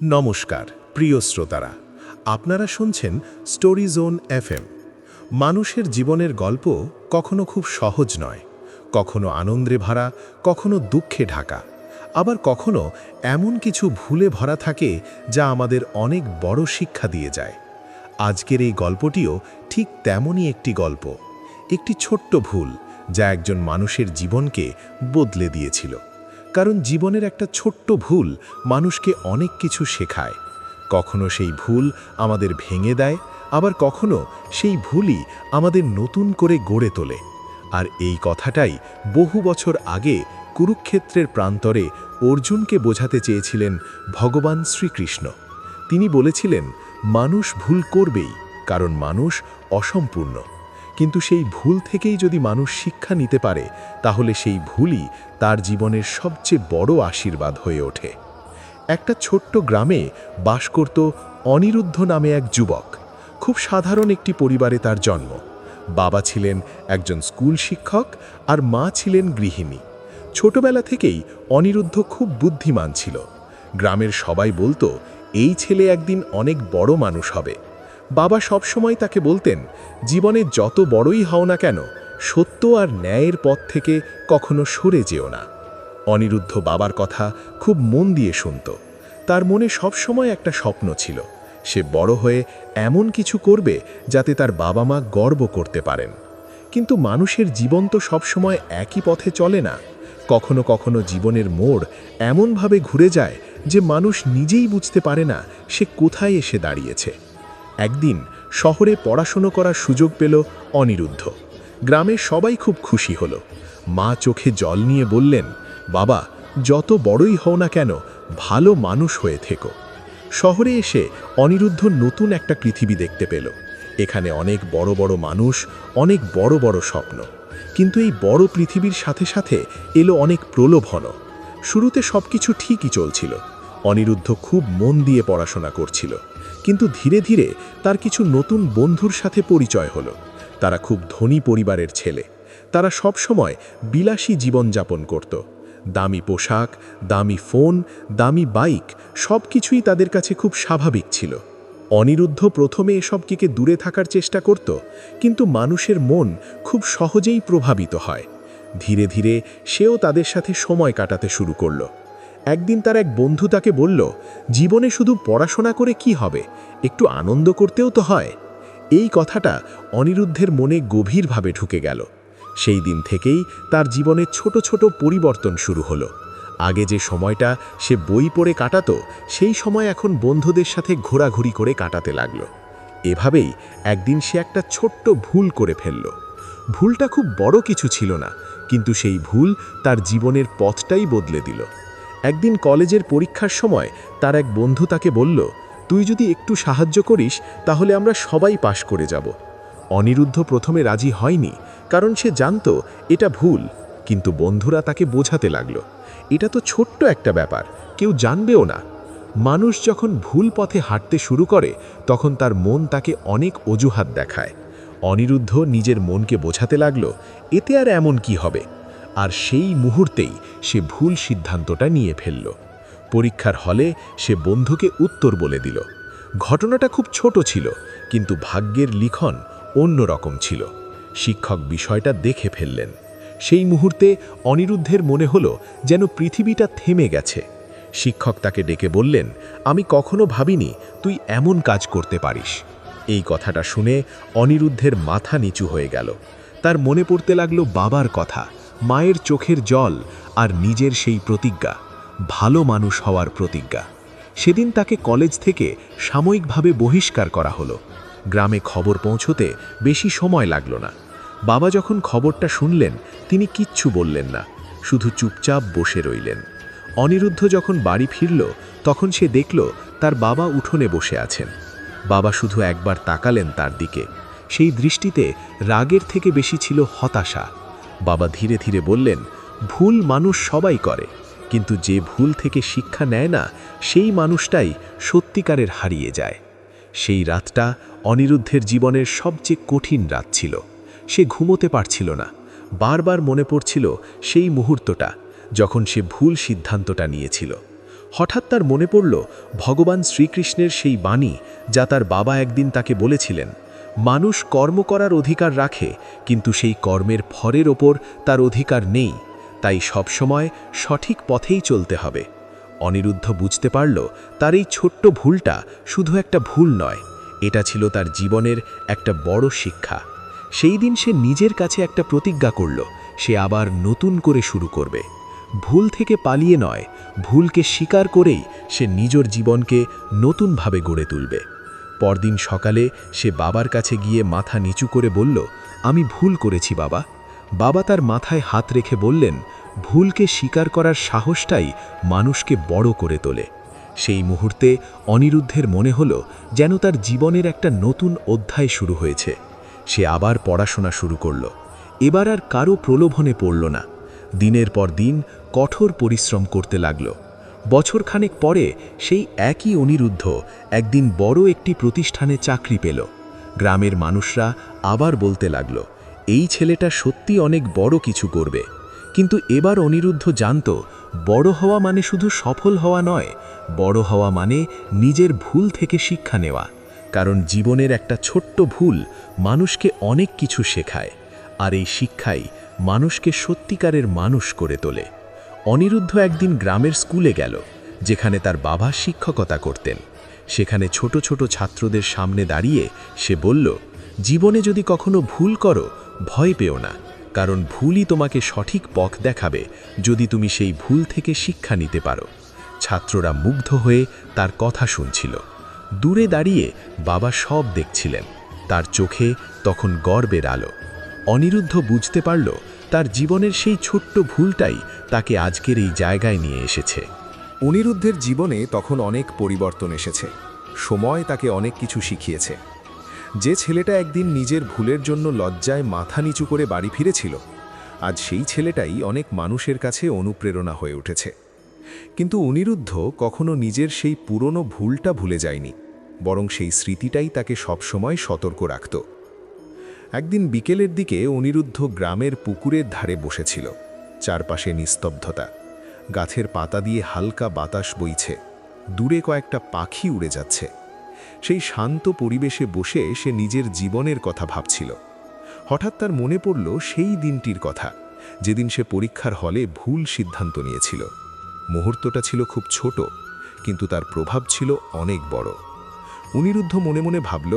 নমস্কার প্রিয় শ্রোতারা, আপনারা শুনছেন স্টোরি জোন এফএম। মানুষের জীবনের গল্প কখনো খুব সহজ নয়, কখনো আনন্দে ভরা, কখনো দুঃখে ঢাকা, আবার কখনো এমন কিছু ভুলে ভরা থাকে যা আমাদের অনেক বড় শিক্ষা দিয়ে যায়। আজকের এই গল্পটিও ঠিক তেমনই একটি গল্প, একটি ছোট্ট ভুল যা একজন মানুষের জীবনকে বদলে দিয়েছিল। কারণ জীবনের একটা ছোট্ট ভুল মানুষকে অনেক কিছু শেখায়। কখনো সেই ভুল আমাদের ভেঙে দেয়, আবার কখনো সেই ভুলই আমাদের নতুন করে গড়ে তোলে। আর এই কথাটাই বহু বছর আগে কুরুক্ষেত্রের প্রান্তরে অর্জুনকে বোঝাতে চেয়েছিলেন ভগবান শ্রীকৃষ্ণ। তিনি বলেছিলেন, মানুষ ভুল করবেই, কারণ মানুষ অসম্পূর্ণ। কিন্তু সেই ভুল থেকেই যদি মানুষ শিক্ষা নিতে পারে, তাহলে সেই ভুলই তার জীবনের সবচেয়ে বড় আশীর্বাদ হয়ে ওঠে। একটা ছোট্ট গ্রামে বাস করত অনিরুদ্ধ নামে এক যুবক। খুব সাধারণ একটি পরিবারে তার জন্ম। বাবা ছিলেন একজন স্কুল শিক্ষক আর মা ছিলেন গৃহিণী। ছোটবেলা থেকেই অনিরুদ্ধ খুব বুদ্ধিমান ছিল। গ্রামের সবাই বলতো, এই ছেলে একদিন অনেক বড় মানুষ হবে। বাবা সবসময় তাকে বলতেন, জীবনে যত বড়ই হও না কেন, সত্য আর ন্যায়ের পথ থেকে কখনো সরে যেও না। অনিরুদ্ধ বাবার কথা খুব মন দিয়ে শুনত। তার মনে সবসময় একটা স্বপ্ন ছিল, সে বড় হয়ে এমন কিছু করবে যাতে তার বাবা মা গর্ব করতে পারেন। কিন্তু মানুষের জীবন তো সবসময় একই পথে চলে না। কখনো কখনো জীবনের মোড় এমনভাবে ঘুরে যায় যে মানুষ নিজেই বুঝতে পারে না সে কোথায় এসে দাঁড়িয়েছে। একদিন শহরে পড়াশুনো করার সুযোগ পেল অনিরুদ্ধ। গ্রামের সবাই খুব খুশি হলো। মা চোখে জল নিয়ে বললেন, বাবা, যত বড়ই হও না কেন, ভালো মানুষ হয়ে থেকো। শহরে এসে অনিরুদ্ধ নতুন একটা পৃথিবী দেখতে পেল। এখানে অনেক বড় বড় মানুষ, অনেক বড় বড় স্বপ্ন। কিন্তু এই বড় পৃথিবীর সাথে সাথে এলো অনেক প্রলোভনও। শুরুতে সবকিছু ঠিকই চলছিল। অনিরুদ্ধ খুব মন দিয়ে পড়াশোনা করছিল। কিন্তু ধীরে ধীরে তার কিছু নতুন বন্ধুর সাথে পরিচয় হলো। তারা খুব ধনী পরিবারের ছেলে। তারা সব সময় বিলাসী জীবনযাপন করত। দামি পোশাক, দামি ফোন, দামি বাইক, সব কিছুই তাদের কাছে খুব স্বাভাবিক ছিল। অনিরুদ্ধ প্রথমে এসবকে দূরে থাকার চেষ্টা করত, কিন্তু মানুষের মন খুব সহজেই প্রভাবিত হয়। ধীরে ধীরে সেও তাদের সাথে সময় কাটাতে শুরু করল। একদিন তার এক বন্ধু তাকে বলল, জীবনে শুধু পড়াশোনা করে কি হবে, একটু আনন্দ করতেও তো হয়। এই কথাটা অনিরুদ্ধের মনে গভীরভাবে ঢুকে গেল। সেই দিন থেকেই তার জীবনে ছোট ছোট পরিবর্তন শুরু হলো। আগে যে সময়টা সে বই পড়ে কাটাতো, সেই সময় এখন বন্ধুদের সাথে ঘোরাঘুরি করে কাটাতে লাগলো। এভাবেই একদিন সে একটা ছোট্ট ভুল করে ফেলল। ভুলটা খুব বড় কিছু ছিল না, কিন্তু সেই ভুল তার জীবনের পথটাই বদলে দিল। একদিন কলেজের পরীক্ষার সময় তার এক বন্ধু তাকে বলল, তুই যদি একটু সাহায্য করিস তাহলে আমরা সবাই পাশ করে যাব। অনিরুদ্ধ প্রথমে রাজি হয়নি, কারণ সে জানত এটা ভুল। কিন্তু বন্ধুরা তাকে বোঝাতে লাগলো, এটা তো ছোট্ট একটা ব্যাপার, কেউ জানবেও না। মানুষ যখন ভুল পথে হাঁটতে শুরু করে, তখন তার মন তাকে অনেক অজুহাত দেখায়। অনিরুদ্ধ নিজের মনকে বোঝাতে লাগলো, এতে আর এমন কি হবে। আর সেই মুহূর্তেই সে ভুল সিদ্ধান্তটা নিয়ে ফেলল। পরীক্ষার হলে সে বন্ধুকে উত্তর বলে দিল। ঘটনাটা খুব ছোট ছিল, কিন্তু ভাগ্যের লিখন অন্য রকম ছিল। শিক্ষক বিষয়টা দেখে ফেললেন। সেই মুহূর্তে অনিরুদ্ধের মনে হলো যেন পৃথিবীটা থেমে গেছে। শিক্ষক তাকে ডেকে বললেন, আমি কখনো ভাবিনি তুই এমন কাজ করতে পারিস। এই কথাটা শুনে অনিরুদ্ধের মাথা নিচু হয়ে গেল। তার মনে পড়তে লাগলো বাবার কথা, মায়ের চোখের জল, আর নিজের সেই প্রতিজ্ঞা, ভালো মানুষ হওয়ার প্রতিজ্ঞা। সেদিন তাকে কলেজ থেকে সাময়িকভাবে বহিষ্কার করা হলো। গ্রামে খবর পৌঁছতে বেশি সময় লাগলো না। বাবা যখন খবরটা শুনলেন, তিনি কিচ্ছু বললেন না, শুধু চুপচাপ বসে রইলেন। অনিরুদ্ধ যখন বাড়ি ফিরল, তখন সে দেখল তার বাবা উঠোনে বসে আছেন। বাবা শুধু একবার তাকালেন তার দিকে। সেই দৃষ্টিতে রাগের থেকে বেশি ছিল হতাশা। বাবা ধীরে ধীরে বললেন, ভুল মানুষ সবাই করে, কিন্তু যে ভুল থেকে শিক্ষা নেয় না, সেই মানুষটাই সত্যিকারের হারিয়ে যায়। সেই রাতটা অনিরুদ্ধের জীবনের সবচেয়ে কঠিন রাত ছিল। সে ঘুমোতে পারছিল না। বারবার মনে পড়ছিল সেই মুহূর্তটা, যখন সে ভুল সিদ্ধান্তটা নিয়েছিল। হঠাৎ তার মনে পড়ল ভগবান শ্রীকৃষ্ণের সেই বাণী, যা তার বাবা একদিন তাকে বলেছিলেন, মানুষ কর্ম করার অধিকার রাখে, কিন্তু সেই কর্মের ফলের ওপর তার অধিকার নেই, তাই সবসময় সঠিক পথেই চলতে হবে। অনিরুদ্ধ বুঝতে পারল তার এই ছোট্ট ভুলটা শুধু একটা ভুল নয়, এটা ছিল তার জীবনের একটা বড় শিক্ষা। সেই দিন সে নিজের কাছে একটা প্রতিজ্ঞা করল, সে আবার নতুন করে শুরু করবে। ভুল থেকে পালিয়ে নয়, ভুলকে স্বীকার করেই সে নিজের জীবনকে নতুনভাবে গড়ে তুলবে। পরদিন সকালে সে বাবার কাছে গিয়ে মাথা নিচু করে বলল, আমি ভুল করেছি বাবা। বাবা তার মাথায় হাত রেখে বললেন, ভুলকে স্বীকার করার সাহসটাই মানুষকে বড় করে তোলে। সেই মুহূর্তে অনিরুদ্ধের মনে হলো যেন তার জীবনের একটা নতুন অধ্যায় শুরু হয়েছে। সে আবার পড়াশোনা শুরু করল। এবার আর কারো প্রলোভনে পড়ল না। দিনের পর দিন কঠোর পরিশ্রম করতে লাগল। বছরখানেক পরে সেই একই অনিরুদ্ধ একদিন বড় একটি প্রতিষ্ঠানে চাকরি পেল। গ্রামের মানুষরা আবার বলতে লাগল, এই ছেলেটা সত্যি অনেক বড় কিছু করবে। কিন্তু এবার অনিরুদ্ধ জানত, বড় হওয়া মানে শুধু সফল হওয়া নয়, বড় হওয়া মানে নিজের ভুল থেকে শিক্ষা নেওয়া। কারণ জীবনের একটা ছোট্ট ভুল মানুষকে অনেক কিছু শেখায়, আর এই শিক্ষাই মানুষকে সত্যিকারের মানুষ করে তোলে। অনিরুদ্ধ একদিন গ্রামের স্কুলে গেল, যেখানে তার বাবা শিক্ষকতা করতেন। সেখানে ছোট ছোট ছাত্রদের সামনে দাঁড়িয়ে সে বলল, জীবনে যদি কখনো ভুল করো, ভয় পেও না, কারণ ভুলই তোমাকে সঠিক পথ দেখাবে, যদি তুমি সেই ভুল থেকে শিক্ষা নিতে পারো। ছাত্ররা মুগ্ধ হয়ে তার কথা শুনছিল। দূরে দাঁড়িয়ে বাবা সব দেখছিলেন, তার চোখে তখন গর্বের আলো। অনিরুদ্ধ বুঝতে পারল তার জীবনের সেই ছোট্ট ভুলটাই তাকে আজকের এই জায়গায় নিয়ে এসেছে। অনিরুদ্ধের জীবনে তখন অনেক পরিবর্তন এসেছে। সময় তাকে অনেক কিছু শিখিয়েছে। যে ছেলেটা একদিন নিজের ভুলের জন্য লজ্জায় মাথা নিচু করে বাড়ি ফিরেছিল, আজ সেই ছেলেটাই অনেক মানুষের কাছে অনুপ্রেরণা হয়ে উঠেছে। কিন্তু অনিরুদ্ধ কখনো নিজের সেই পুরনো ভুলটা ভুলে যায়নি, বরং সেই স্মৃতিটাই তাকে সবসময় সতর্ক রাখত। একদিন বিকেলের দিকে অনিরুদ্ধ গ্রামের পুকুরের ধারে বসেছিল। চারপাশে নিস্তব্ধতা, গাছের পাতা দিয়ে হালকা বাতাস বইছে, দূরে কয়েকটা পাখি উড়ে যাচ্ছে। সেই শান্ত পরিবেশে বসে সে নিজের জীবনের কথা ভাবছিল। হঠাৎ তার মনে পড়ল সেই দিনটির কথা, যেদিন সে পরীক্ষার হলে ভুল সিদ্ধান্ত নিয়েছিল। মুহূর্তটা ছিল খুব ছোট, কিন্তু তার প্রভাব ছিল অনেক বড়। অনিরুদ্ধ মনে মনে ভাবল,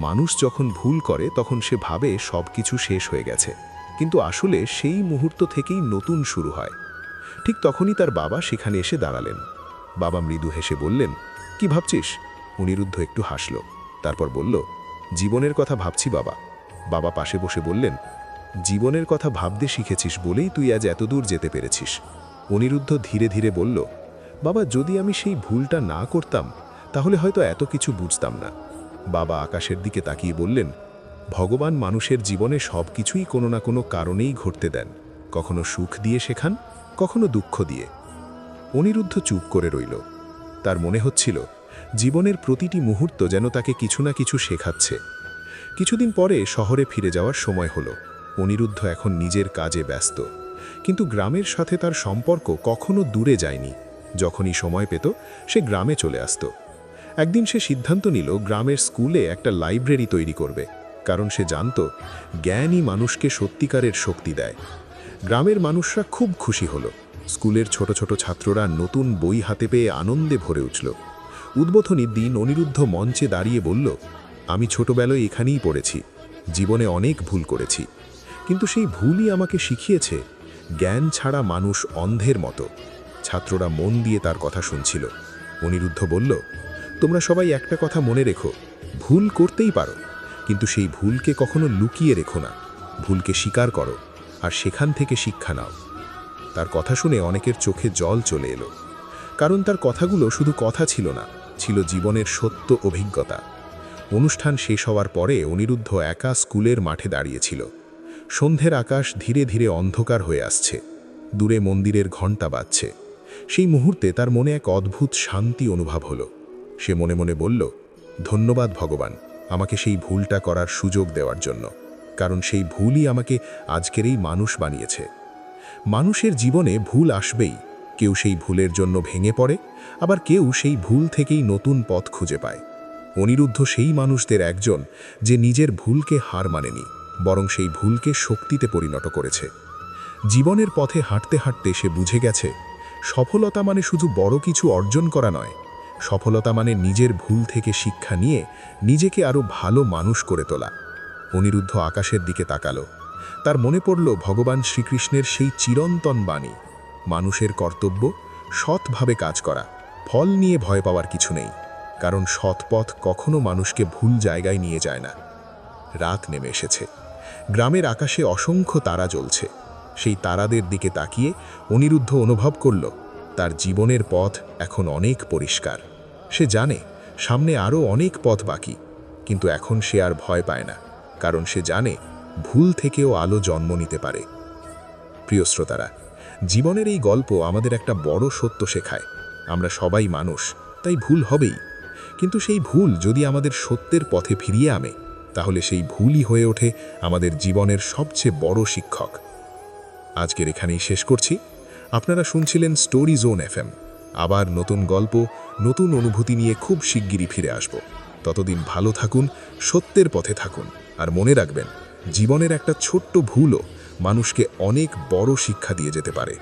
মানুষ যখন ভুল করে তখন সে ভাবে সব কিছু শেষ হয়ে গেছে, কিন্তু আসলে সেই মুহূর্ত থেকেই নতুন শুরু হয়। ঠিক তখনই তার বাবা সেখানে এসে দাঁড়ালেন। বাবা মৃদু হেসে বললেন, কি ভাবছিস? অনিরুদ্ধ একটু হাসল, তারপর বলল, জীবনের কথা ভাবছি বাবা। বাবা পাশে বসে বললেন, জীবনের কথা ভাবতে শিখেছিস বলেই তুই আজ এতদূর যেতে পেরেছিস। অনিরুদ্ধ ধীরে ধীরে বলল, বাবা, যদি আমি সেই ভুলটা না করতাম তাহলে হয়তো এত কিছু বুঝতাম না। বাবা আকাশের দিকে তাকিয়ে বললেন, ভগবান মানুষের জীবনে সব কিছুই কোনো না কোনো কারণেই ঘটতে দেন, কখনো সুখ দিয়ে শেখান, কখনো দুঃখ দিয়ে। অনিরুদ্ধ চুপ করে রইল। তার মনে হচ্ছিল জীবনের প্রতিটি মুহূর্ত যেন তাকে কিছু না কিছু শেখাচ্ছে। কিছুদিন পরে শহরে ফিরে যাওয়ার সময় হলো। অনিরুদ্ধ এখন নিজের কাজে ব্যস্ত, কিন্তু গ্রামের সাথে তার সম্পর্ক কখনো দূরে যায়নি। যখনই সময় পেত সে গ্রামে চলে আসত। একদিন সে সিদ্ধান্ত নিল গ্রামের স্কুলে একটা লাইব্রেরি তৈরি করবে, কারণ সে জানত জ্ঞানই মানুষকে সত্যিকারের শক্তি দেয়। গ্রামের মানুষরা খুব খুশি হলো। স্কুলের ছোট ছোট ছাত্ররা নতুন বই হাতে পেয়ে আনন্দে ভরে উঠল। উদ্বোধনীর দিন অনিরুদ্ধ মঞ্চে দাঁড়িয়ে বলল, আমি ছোটবেলায় এখানেই পড়েছি, জীবনে অনেক ভুল করেছি, কিন্তু সেই ভুলই আমাকে শিখিয়েছে জ্ঞান ছাড়া মানুষ অন্ধের মতো। ছাত্ররা মন দিয়ে তার কথা শুনছিল। অনিরুদ্ধ বলল, তোমরা সবাই একটা কথা মনে রেখো, ভুল করতেই পারো, কিন্তু সেই ভুলকে কখনো লুকিয়ে রেখো না। ভুলকে স্বীকার করো, আর সেখান থেকে শিক্ষা নাও। তার কথা শুনে অনেকের চোখে জল চলে এলো, কারণ তার কথাগুলো শুধু কথা ছিল না, ছিল জীবনের সত্য অভিজ্ঞতা। অনুষ্ঠান শেষ হওয়ার পরে অনিরুদ্ধ একা স্কুলের মাঠে দাঁড়িয়েছিল। সন্ধ্যের আকাশ ধীরে ধীরে অন্ধকার হয়ে আসছে, দূরে মন্দিরের ঘণ্টা বাজছে। সেই মুহূর্তে তার মনে এক অদ্ভুত শান্তি অনুভব হলো। সে মনে মনে বলল, ধন্যবাদ ভগবান, আমাকে সেই ভুলটা করার সুযোগ দেওয়ার জন্য, কারণ সেই ভুলই আমাকে আজকের এই মানুষ বানিয়েছে। মানুষের জীবনে ভুল আসবেই, কেউ সেই ভুলের জন্য ভেঙে পড়ে, আবার কেউ সেই ভুল থেকেই নতুন পথ খুঁজে পায়। অনিরুদ্ধ সেই মানুষদের একজন যে নিজের ভুলকে হার মানেনি, বরং সেই ভুলকে শক্তিতে পরিণত করেছে। জীবনের পথে হাঁটতে হাঁটতে সে বুঝে গেছে, সফলতা মানে শুধু বড় কিছু অর্জন করা নয়, সফলতা মানে নিজের ভুল থেকে শিক্ষা নিয়ে নিজেকে আরও ভালো মানুষ করে তোলা। অনিরুদ্ধ আকাশের দিকে তাকালো। তার মনে পড়ল ভগবান শ্রীকৃষ্ণের সেই চিরন্তন বাণী, মানুষের কর্তব্য সৎভাবে কাজ করা, ফল নিয়ে ভয় পাওয়ার কিছু নেই, কারণ সৎ পথ কখনো মানুষকে ভুল জায়গায় নিয়ে যায় না। রাত নেমে এসেছে, গ্রামের আকাশে অসংখ্য তারা জ্বলছে। সেই তারাদের দিকে তাকিয়ে অনিরুদ্ধ অনুভব করল তার জীবনের পথ এখন অনেক পরিষ্কার। সে জানে সামনে আরও অনেক পথ বাকি, কিন্তু এখন সে আর ভয় পায় না, কারণ সে জানে ভুল থেকেও আলো জন্ম নিতে পারে। প্রিয় শ্রোতারা, জীবনের এই গল্প আমাদের একটা বড় সত্য শেখায়। আমরা সবাই মানুষ, তাই ভুল হবেই, কিন্তু সেই ভুল যদি আমাদের সত্যের পথে ফিরিয়ে আনে, তাহলে সেই ভুলই হয়ে ওঠে আমাদের জীবনের সবচেয়ে বড় শিক্ষক। আজকের এখানেই শেষ করছি। আপনারা শুনছিলেন স্টোরি জোন FM। আবার নতুন গল্প, নতুন অনুভূতি নিয়ে খুব শিগগিরই ফিরে আসব। ততদিন ভালো থাকুন, সত্যের পথে থাকুন, আর মনে রাখবেন, জীবনের একটা ছোট্ট ভুলও মানুষকে অনেক বড় শিক্ষা দিয়ে যেতে পারে।